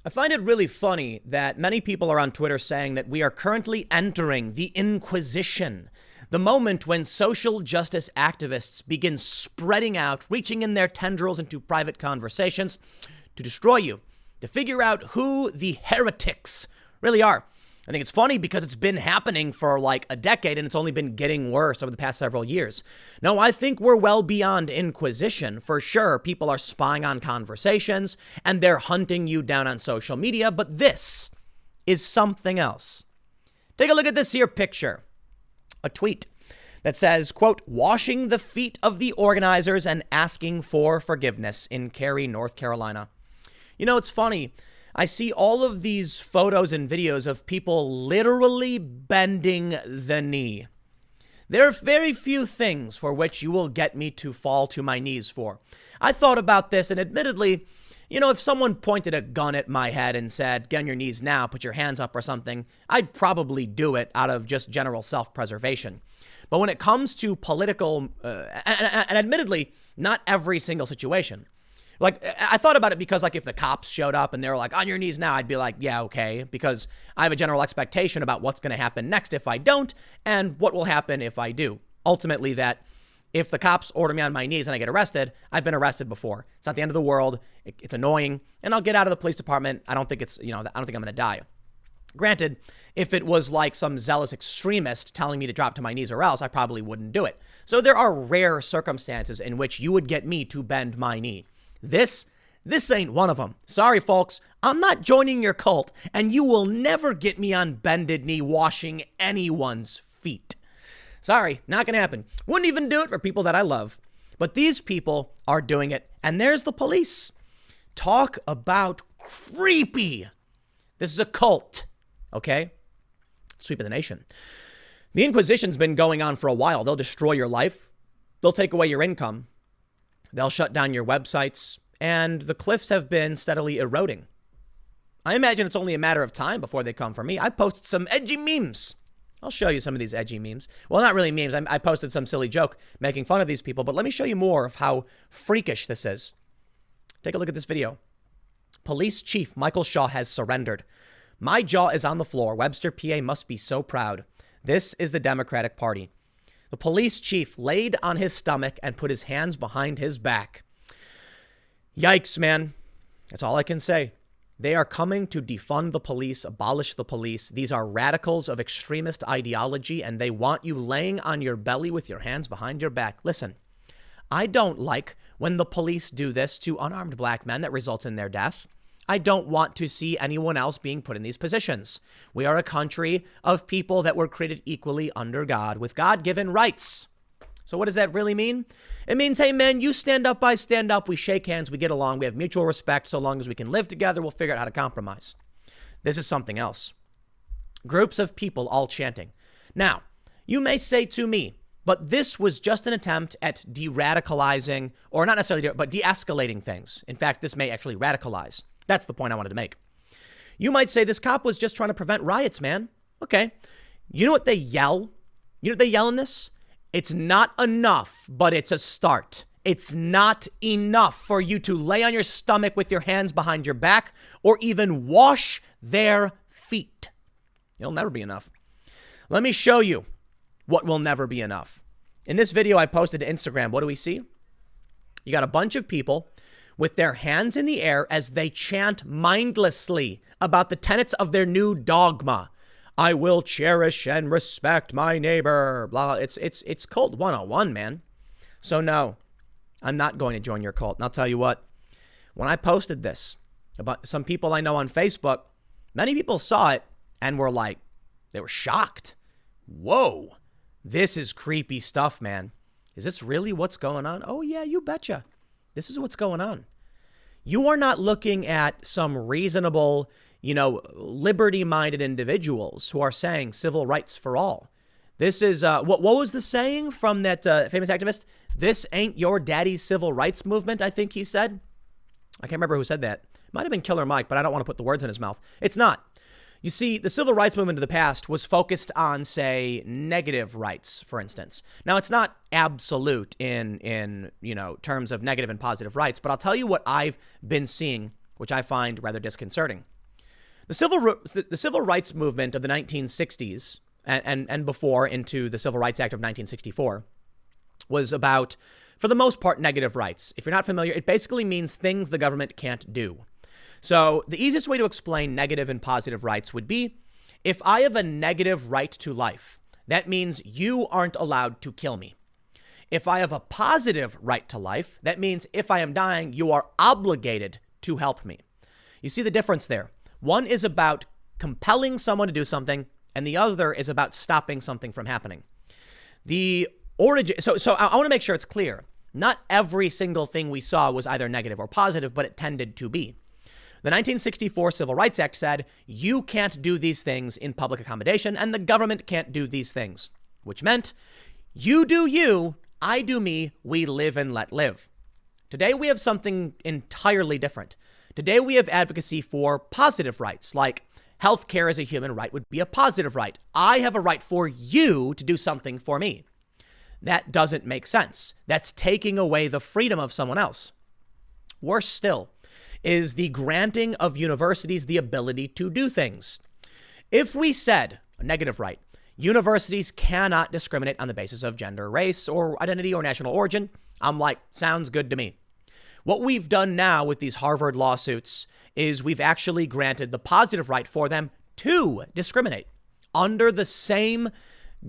I find it really funny that many people are on Twitter saying that we are currently entering the Inquisition, the moment when social justice activists begin spreading out, reaching in their tendrils into private conversations to destroy you, to figure out who the heretics really are. I think it's funny because it's been happening for like a decade and it's only been getting worse over the past several years. No, I think we're well beyond Inquisition for sure. People are spying on conversations and they're hunting you down on social media, but this is something else. Take a look at this here picture. A tweet that says, quote, washing the feet of the organizers and asking for forgiveness in Cary, North Carolina. You know, it's funny. I see all of these photos and videos of people literally bending the knee. There are very few things for which you will get me to fall to my knees for. I thought about this, and admittedly, you know, if someone pointed a gun at my head and said, get on your knees now, put your hands up or something, I'd probably do it out of just general self-preservation. But when it comes to political, and admittedly, not every single situation. Like, I thought about it because, like, if the cops showed up and they were like, on your knees now, I'd be like, yeah, okay, because I have a general expectation about what's going to happen next if I don't and what will happen if I do. Ultimately, that if the cops order me on my knees and I get arrested, I've been arrested before. It's not the end of the world. It's annoying, and I'll get out of the police department. I don't think it's, you know, I don't think I'm going to die. Granted, if it was like some zealous extremist telling me to drop to my knees or else, I probably wouldn't do it. So there are rare circumstances in which you would get me to bend my knee. This ain't one of them. Sorry, folks. I'm not joining your cult, and you will never get me on bended knee washing anyone's feet. Sorry, not going to happen. Wouldn't even do it for people that I love. But these people are doing it, and there's the police. Talk about creepy. This is a cult, okay? Sweeping the nation. The Inquisition's been going on for a while. They'll destroy your life. They'll take away your income. They'll shut down your websites, and the cliffs have been steadily eroding. I imagine it's only a matter of time before they come for me. I posted some edgy memes. I'll show you some of these edgy memes. Well, not really memes. I posted some silly joke making fun of these people, but let me show you more of how freakish this is. Take a look at this video. Police Chief Michael Shaw has surrendered. My jaw is on the floor. Webster, PA must be so proud. This is the Democratic Party. The police chief laid on his stomach and put his hands behind his back. Yikes, man. That's all I can say. They are coming to defund the police, abolish the police. These are radicals of extremist ideology, and they want you laying on your belly with your hands behind your back. Listen, I don't like when the police do this to unarmed black men that results in their death. I don't want to see anyone else being put in these positions. We are a country of people that were created equally under God with God-given rights. So what does that really mean? It means, hey, man, you stand up, I stand up. We shake hands. We get along. We have mutual respect. So long as we can live together, we'll figure out how to compromise. This is something else. Groups of people all chanting. Now, you may say to me, but this was just an attempt at de-radicalizing, or not necessarily, but de-escalating things. In fact, this may actually radicalize. That's the point I wanted to make. You might say this cop was just trying to prevent riots, man. Okay. You know what they yell? You know what they yell in this? It's not enough, but it's a start. It's not enough for you to lay on your stomach with your hands behind your back or even wash their feet. It'll never be enough. Let me show you what will never be enough. In this video I posted to Instagram, what do we see? You got a bunch of people with their hands in the air as they chant mindlessly about the tenets of their new dogma. I will cherish and respect my neighbor. Blah. It's cult 101, man. So no, I'm not going to join your cult. And I'll tell you what, when I posted this about some people I know on Facebook, many people saw it and were like, they were shocked. Whoa, this is creepy stuff, man. Is this really what's going on? Oh yeah, you betcha. This is what's going on. You are not looking at some reasonable, liberty-minded individuals who are saying civil rights for all. This is, what was the saying from that famous activist? This ain't your daddy's civil rights movement, I think he said. I can't remember who said that. Might have been Killer Mike, but I don't want to put the words in his mouth. It's not. You see, the civil rights movement of the past was focused on, say, negative rights, for instance. Now, it's not absolute in terms of negative and positive rights, but I'll tell you what I've been seeing which I find rather disconcerting. The civil rights movement of the 1960s and before into the Civil Rights Act of 1964 was about, for the most part, negative rights. If you're not familiar, it basically means things the government can't do. So the easiest way to explain negative and positive rights would be, if I have a negative right to life, that means you aren't allowed to kill me. If I have a positive right to life, that means if I am dying, you are obligated to help me. You see the difference there? One is about compelling someone to do something, and the other is about stopping something from happening. The origin. So I want to make sure it's clear. Not every single thing we saw was either negative or positive, but it tended to be. The 1964 Civil Rights Act said you can't do these things in public accommodation, and the government can't do these things, which meant you do you, I do me, we live and let live. Today we have something entirely different. Today we have advocacy for positive rights, like healthcare as a human right would be a positive right. I have a right for you to do something for me. That doesn't make sense. That's taking away the freedom of someone else. Worse still is the granting of universities the ability to do things. If we said, a negative right, universities cannot discriminate on the basis of gender, race, or identity or national origin, I'm like, sounds good to me. What we've done now with these Harvard lawsuits is we've actually granted the positive right for them to discriminate under the same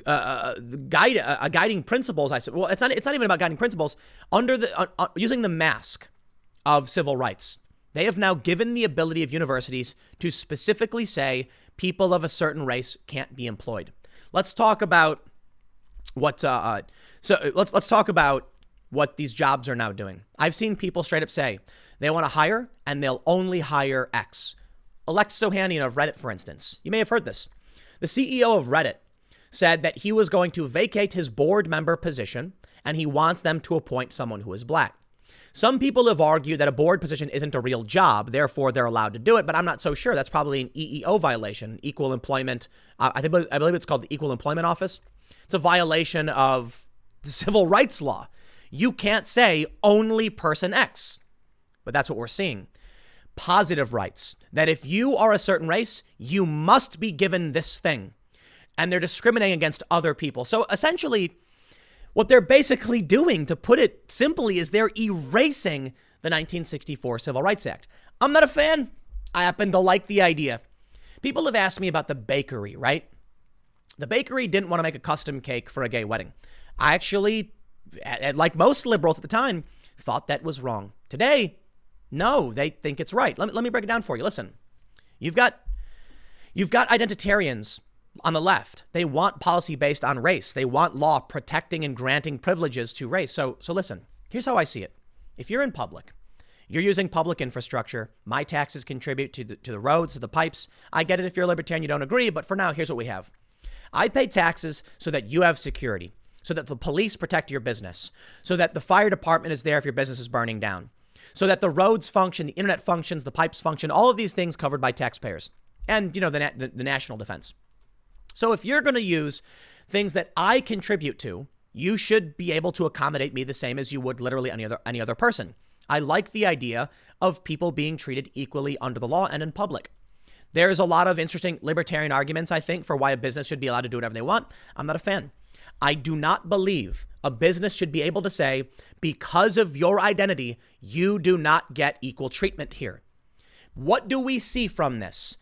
guiding principles. I said, well, it's not even about guiding principles. Under the using the mask of civil rights, they have now given the ability of universities to specifically say people of a certain race can't be employed. Let's talk about what. Let's talk about what these jobs are now doing. I've seen people straight up say they want to hire and they'll only hire X. Alexis Ohanian of Reddit, for instance. You may have heard this. The CEO of Reddit said that he was going to vacate his board member position and he wants them to appoint someone who is black. Some people have argued that a board position isn't a real job, therefore they're allowed to do it, but I'm not so sure. That's probably an EEO violation, equal employment. I believe it's called the Equal Employment Office. It's a violation of the civil rights law. You can't say only person X, but that's what we're seeing. Positive rights, that if you are a certain race, you must be given this thing. And they're discriminating against other people. So essentially, what they're basically doing, to put it simply, is they're erasing the 1964 Civil Rights Act. I'm not a fan. I happen to like the idea. People have asked me about the bakery, right? The bakery didn't want to make a custom cake for a gay wedding. I actually, like most liberals at the time, thought that was wrong. Today, no, they think it's right. Let me break it down for you. Listen, you've got identitarians on the left. They want policy based on race. They want law protecting and granting privileges to race. So listen, here's how I see it. If you're in public, you're using public infrastructure. My taxes contribute to the roads, to the pipes. I get it if you're a libertarian, you don't agree. But for now, here's what we have. I pay taxes so that you have security, so that the police protect your business, so that the fire department is there if your business is burning down, so that the roads function, the internet functions, the pipes function, all of these things covered by taxpayers and, the national defense. So if you're going to use things that I contribute to, you should be able to accommodate me the same as you would literally any other person. I like the idea of people being treated equally under the law and in public. There's a lot of interesting libertarian arguments, I think, for why a business should be allowed to do whatever they want. I'm not a fan. I do not believe a business should be able to say, because of your identity, you do not get equal treatment here. What do we see from this?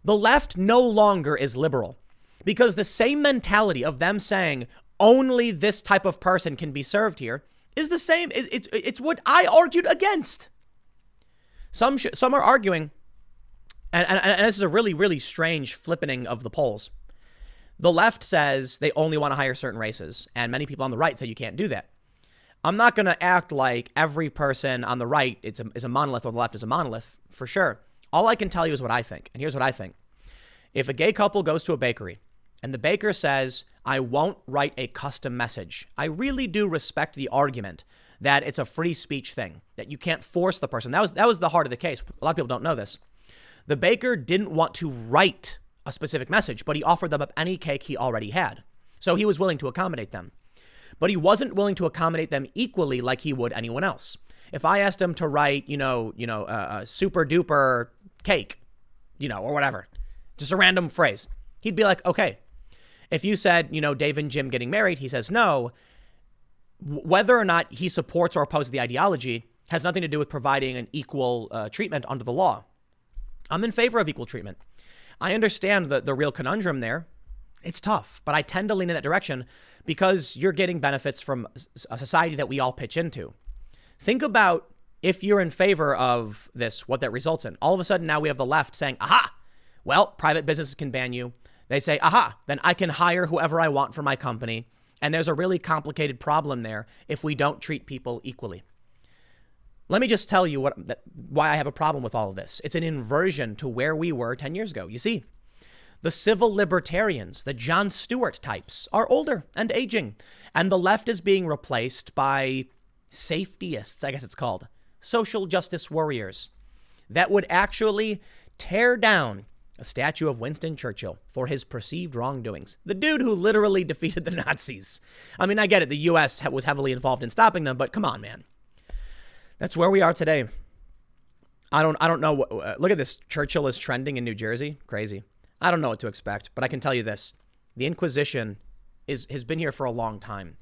The left no longer is liberal, because the same mentality of them saying only this type of person can be served here is the same. It's what I argued against. Some are arguing, and this is a really, really strange flippening of the polls. The left says they only want to hire certain races, and many people on the right say you can't do that. I'm not going to act like every person on the right is a monolith or the left is a monolith, for sure. All I can tell you is what I think, and here's what I think. If a gay couple goes to a bakery and the baker says, I won't write a custom message, I really do respect the argument that it's a free speech thing, that you can't force the person. That was the heart of the case. A lot of people don't know this. The baker didn't want to write a specific message, but he offered them up any cake he already had. So he was willing to accommodate them. But he wasn't willing to accommodate them equally like he would anyone else. If I asked him to write, a super duper cake, or whatever, just a random phrase, he'd be like, okay. If you said, Dave and Jim getting married, he says no. Whether or not he supports or opposes the ideology has nothing to do with providing an equal treatment under the law. I'm in favor of equal treatment. I understand the real conundrum there. It's tough, but I tend to lean in that direction because you're getting benefits from a society that we all pitch into. Think about if you're in favor of this, what that results in. All of a sudden, now we have the left saying, aha, well, private businesses can ban you. They say, aha, then I can hire whoever I want for my company. And there's a really complicated problem there if we don't treat people equally. Let me just tell you why I have a problem with all of this. It's an inversion to where we were 10 years ago. You see, the civil libertarians, the Jon Stewart types, are older and aging. And the left is being replaced by safetyists, I guess it's called, social justice warriors that would actually tear down a statue of Winston Churchill for his perceived wrongdoings. The dude who literally defeated the Nazis. I mean, I get it. The U.S. was heavily involved in stopping them, but come on, man. That's where we are today. I don't know. Look at this. Churchill is trending in New Jersey. Crazy. I don't know what to expect, but I can tell you this. The Inquisition has been here for a long time,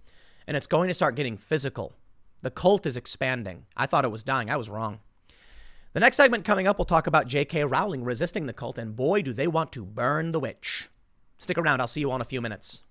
and it's going to start getting physical. The cult is expanding. I thought it was dying. I was wrong. The next segment coming up, we'll talk about J.K. Rowling resisting the cult, and boy, do they want to burn the witch. Stick around. I'll see you all in a few minutes.